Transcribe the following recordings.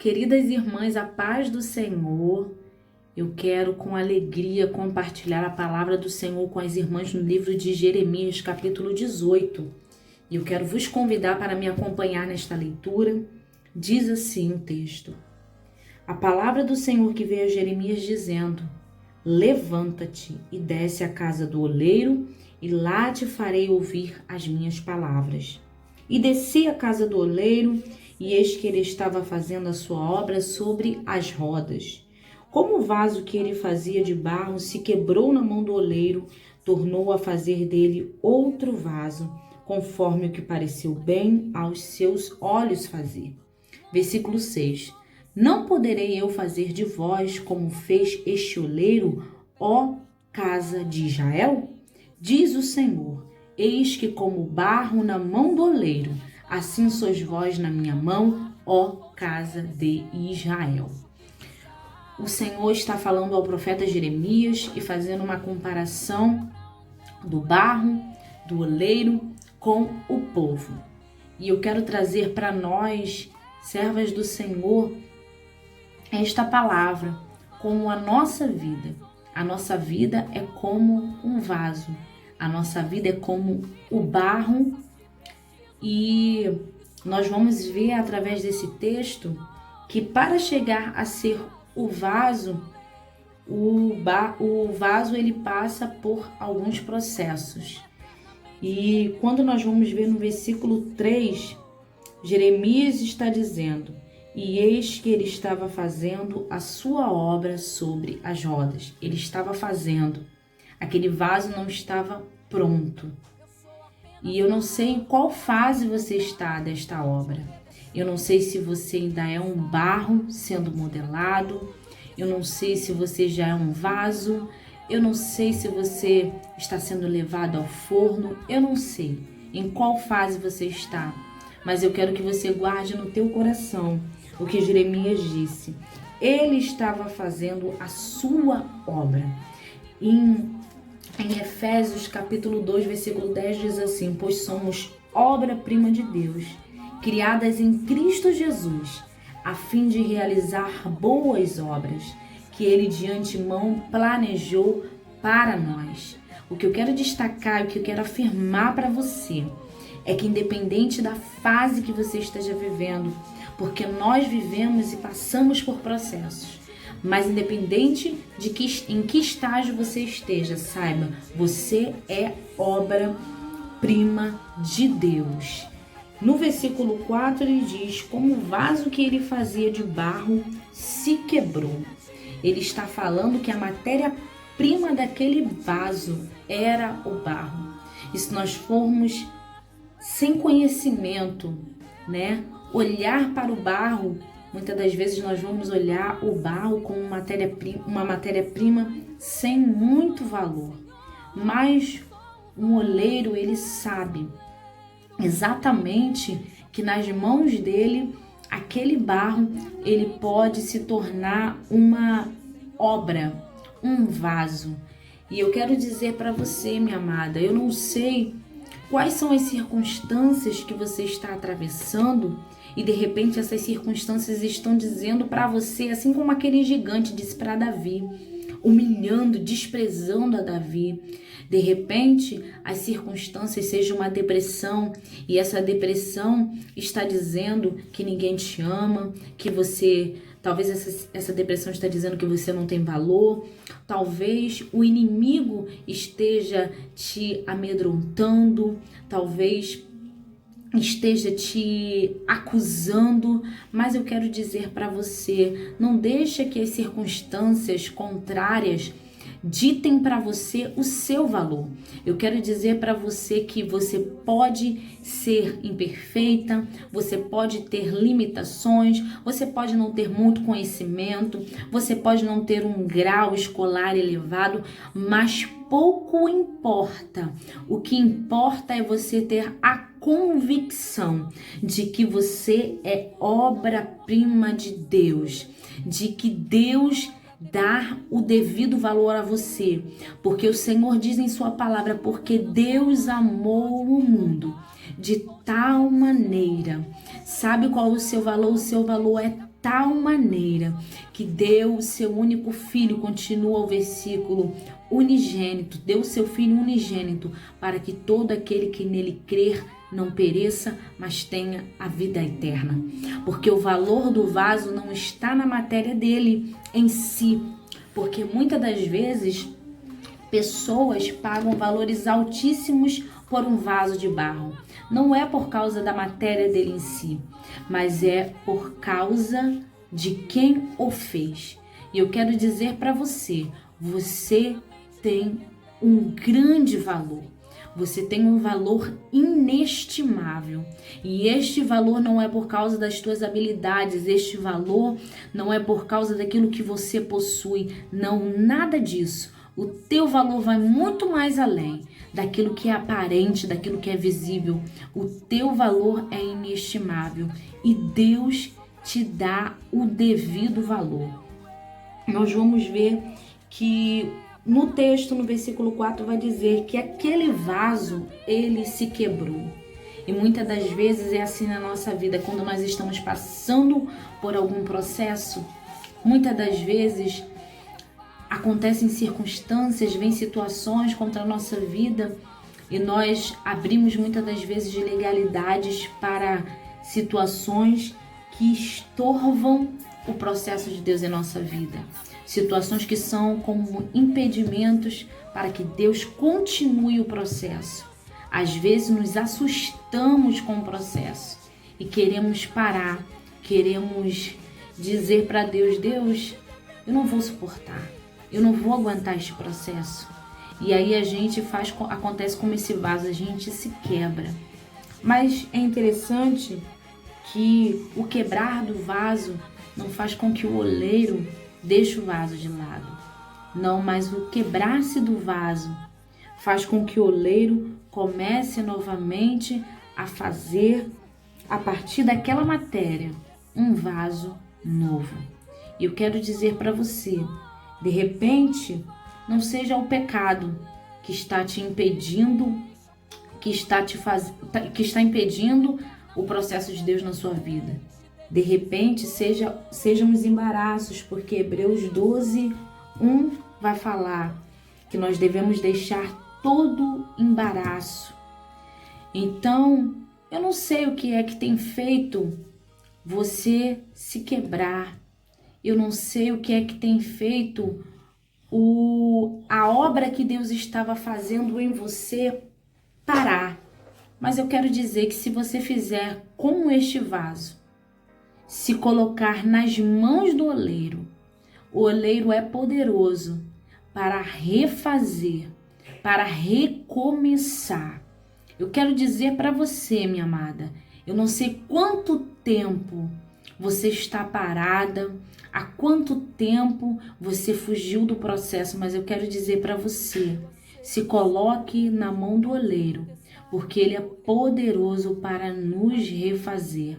Queridas irmãs, a paz do Senhor. Eu quero com alegria compartilhar a palavra do Senhor com as irmãs no livro de Jeremias, capítulo 18. E eu quero vos convidar para me acompanhar nesta leitura. Diz assim o texto: a palavra do Senhor que veio a Jeremias dizendo: levanta-te e desce à casa do oleiro, e lá te farei ouvir as minhas palavras. E desci à casa do oleiro, e eis que ele estava fazendo a sua obra sobre as rodas. Como o vaso que ele fazia de barro se quebrou na mão do oleiro, tornou a fazer dele outro vaso, conforme o que pareceu bem aos seus olhos fazer. Versículo 6. Não poderei eu fazer de vós como fez este oleiro, ó casa de Israel? Diz o Senhor: eis que como barro na mão do oleiro, assim sois vós na minha mão, ó casa de Israel. O Senhor está falando ao profeta Jeremias e fazendo uma comparação do barro, do oleiro, com o povo. E eu quero trazer para nós, servas do Senhor, esta palavra como a nossa vida. A nossa vida é como um vaso. A nossa vida é como o barro. E nós vamos ver através desse texto que para chegar a ser o vaso, o vaso ele passa por alguns processos. E quando nós vamos ver no versículo 3, Jeremias está dizendo: e eis que ele estava fazendo a sua obra sobre as rodas. Ele estava fazendo. Aquele vaso não estava pronto. E eu não sei em qual fase você está desta obra. Eu não sei se você ainda é um barro sendo modelado. Eu não sei se você já é um vaso. Eu não sei se você está sendo levado ao forno. Eu não sei em qual fase você está. Mas eu quero que você guarde no teu coração o que Jeremias disse. Ele estava fazendo a sua obra. Em Efésios capítulo 2, versículo 10 diz assim: pois somos obra-prima de Deus, criadas em Cristo Jesus, a fim de realizar boas obras, que Ele de antemão planejou para nós. O que eu quero destacar, o que eu quero afirmar para você, é que independente da fase que você esteja vivendo, porque nós vivemos e passamos por processos, mas independente de em que estágio você esteja, saiba, você é obra-prima de Deus. No versículo 4 ele diz: como o vaso que ele fazia de barro se quebrou. Ele está falando que a matéria-prima daquele vaso era o barro. E se nós formos sem conhecimento, olhar para o barro, muitas das vezes nós vamos olhar o barro como uma matéria-prima sem muito valor. Mas um oleiro, ele sabe exatamente que nas mãos dele, aquele barro, ele pode se tornar uma obra, um vaso. E eu quero dizer para você, minha amada, eu não sei quais são as circunstâncias que você está atravessando e de repente essas circunstâncias estão dizendo para você, assim como aquele gigante disse para Davi, humilhando, desprezando a Davi. De repente, as circunstâncias sejam uma depressão e essa depressão está dizendo que ninguém te ama, que você... Talvez essa depressão está dizendo que você não tem valor. Talvez o inimigo esteja te amedrontando. Talvez esteja te acusando. Mas eu quero dizer para você, não deixa que as circunstâncias contrárias ditem para você o seu valor. Eu quero dizer para você que você pode ser imperfeita, você pode ter limitações, você pode não ter muito conhecimento, você pode não ter um grau escolar elevado, mas pouco importa. O que importa é você ter a convicção de que você é obra-prima de Deus, de que Deus dar o devido valor a você, porque o Senhor diz em sua palavra: porque Deus amou o mundo de tal maneira. Sabe qual é o seu valor? O seu valor é tal maneira que deu o seu único filho, continua o versículo, unigênito, deu o seu filho unigênito, para que todo aquele que nele crer não pereça, mas tenha a vida eterna. Porque o valor do vaso não está na matéria dele em si, porque muitas das vezes pessoas pagam valores altíssimos por um vaso de barro. Não é por causa da matéria dele em si, mas é por causa de quem o fez. E eu quero dizer para você, você tem um grande valor. Você tem um valor inestimável. E este valor não é por causa das tuas habilidades, este valor não é por causa daquilo que você possui. Não, nada disso. O teu valor vai muito mais além daquilo que é aparente, daquilo que é visível. O teu valor é inestimável e Deus te dá o devido valor. Nós vamos ver que no texto, no versículo 4, vai dizer que aquele vaso, ele se quebrou. E muitas das vezes é assim na nossa vida, quando nós estamos passando por algum processo, muitas das vezes acontecem circunstâncias, vêm situações contra a nossa vida e nós abrimos muitas das vezes de legalidades para situações que estorvam o processo de Deus em nossa vida. Situações que são como impedimentos para que Deus continue o processo. Às vezes nos assustamos com o processo e queremos parar, queremos dizer para Deus, Deus, eu não vou suportar. Eu não vou aguentar este processo. E aí acontece como esse vaso, a gente se quebra. Mas é interessante que o quebrar do vaso não faz com que o oleiro deixe o vaso de lado. Não, mas o quebrar-se do vaso faz com que o oleiro comece novamente a fazer, a partir daquela matéria, um vaso novo. E eu quero dizer para você, de repente, não seja o pecado que está te impedindo, que está impedindo o processo de Deus na sua vida. De repente, sejam os embaraços, porque Hebreus 12, 1 vai falar que nós devemos deixar todo embaraço. Então, eu não sei o que é que tem feito você se quebrar. Eu não sei o que é que tem feito a obra que Deus estava fazendo em você parar. Mas eu quero dizer que se você fizer como este vaso, se colocar nas mãos do oleiro, o oleiro é poderoso para refazer, para recomeçar. Eu quero dizer para você, minha amada, eu não sei quanto tempo você está parada, há quanto tempo você fugiu do processo, mas eu quero dizer para você, se coloque na mão do oleiro, porque ele é poderoso para nos refazer.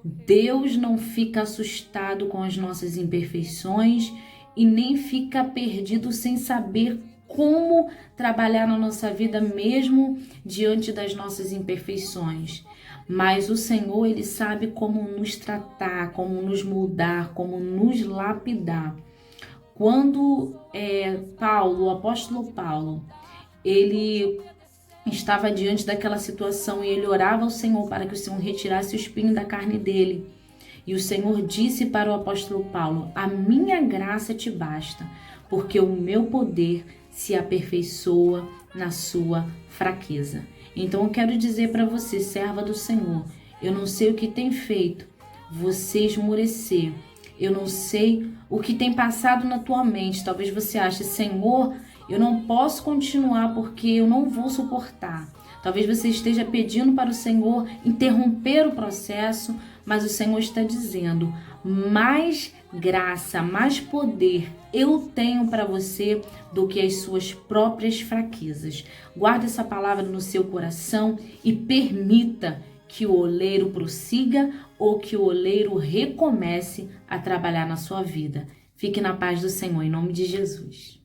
Deus não fica assustado com as nossas imperfeições e nem fica perdido sem saber como trabalhar na nossa vida mesmo diante das nossas imperfeições. Mas o Senhor, Ele sabe como nos tratar, como nos moldar, como nos lapidar. Quando o apóstolo Paulo, ele estava diante daquela situação e ele orava ao Senhor para que o Senhor retirasse o espinho da carne dele. E o Senhor disse para o apóstolo Paulo, a minha graça te basta, porque o meu poder se aperfeiçoa na sua fraqueza. Então eu quero dizer para você, serva do Senhor, eu não sei o que tem feito você esmorecer, eu não sei o que tem passado na tua mente. Talvez você ache, Senhor, eu não posso continuar porque eu não vou suportar. Talvez você esteja pedindo para o Senhor interromper o processo, mas o Senhor está dizendo, mais graça, mais poder eu tenho para você do que as suas próprias fraquezas. Guarde essa palavra no seu coração e permita que o oleiro prossiga ou que o oleiro recomece a trabalhar na sua vida. Fique na paz do Senhor, em nome de Jesus.